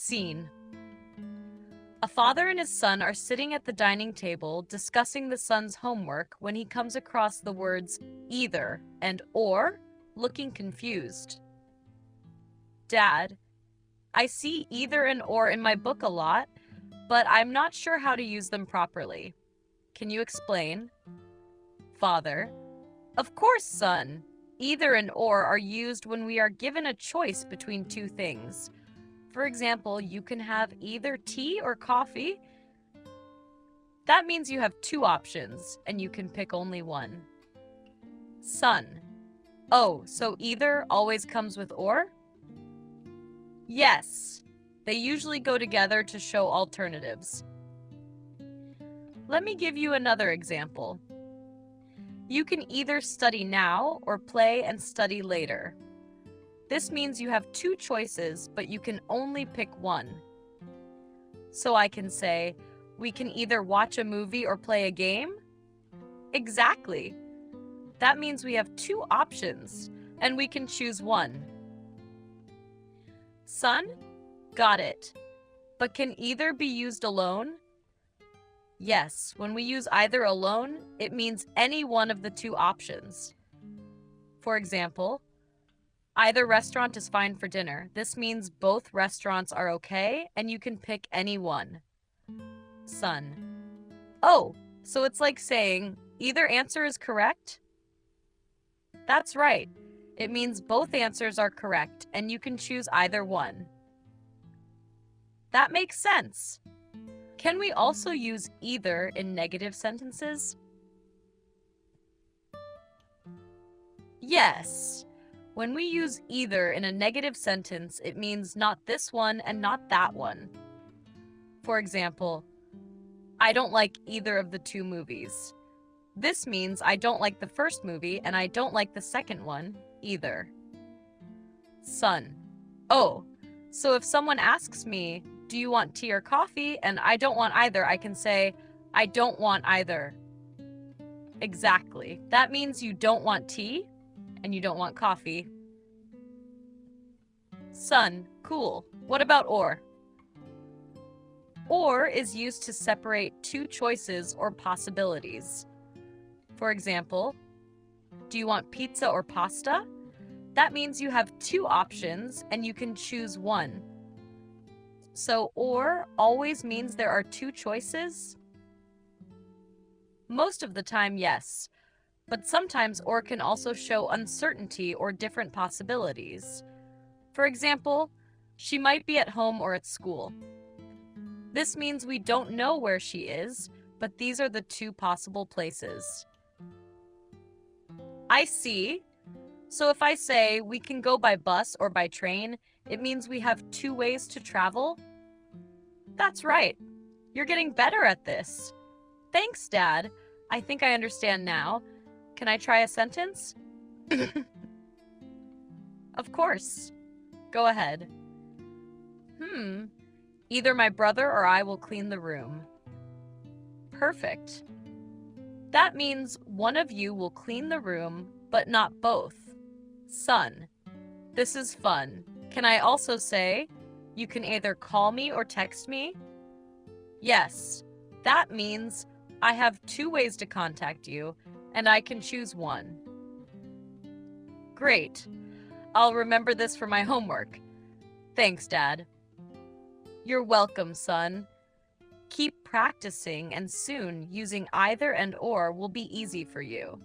Scene. A father and his son are sitting at the dining table discussing the son's homework when he comes across the words either and or, looking confused. Dad, I see either and or in my book a lot, but I'm not sure how to use them properly. Can you explain? Father, of course, son. Either and or are used when we are given a choice between two things. For example, you can have either tea or coffee. That means you have two options, and you can pick only one. Son. Oh, so either always comes with or? Yes. They usually go together to show alternatives. Let me give you another example. You can either study now or play and study later. This means you have two choices, but you can only pick one. So I can say, we can either watch a movie or play a game? Exactly. That means we have two options, and we can choose one. Son? Got it. But can either be used alone? Yes, when we use either alone, it means any one of the two options. For example, either restaurant is fine for dinner. This means both restaurants are okay, and you can pick any one. Son. Oh, so it's like saying, either answer is correct? That's right. It means both answers are correct, and you can choose either one. That makes sense. Can we also use either in negative sentences? Yes. When we use either in a negative sentence, it means not this one and not that one. For example, I don't like either of the two movies. This means I don't like the first movie and I don't like the second one either. Son. Oh, so if someone asks me, do you want tea or coffee? And I don't want either, I can say, I don't want either. Exactly. That means you don't want tea and you don't want coffee. Son. Cool. What about or? Or is used to separate two choices or possibilities. For example, do you want pizza or pasta? That means you have two options and you can choose one. So or always means there are two choices? Most of the time, yes. But sometimes or can also show uncertainty or different possibilities. For example, she might be at home or at school. This means we don't know where she is, but these are the two possible places. I see. So if I say we can go by bus or by train, it means we have two ways to travel? That's right. You're getting better at this. Thanks, Dad. I think I understand now. Can I try a sentence? Of course. Go ahead. Either my brother or I will clean the room. Perfect. That means one of you will clean the room, but not both. Son. This is fun. Can I also say, you can either call me or text me? Yes. That means I have two ways to contact you, and I can choose one. Great. I'll remember this for my homework. Thanks, Dad. You're welcome, son. Keep practicing, and soon using either and or will be easy for you.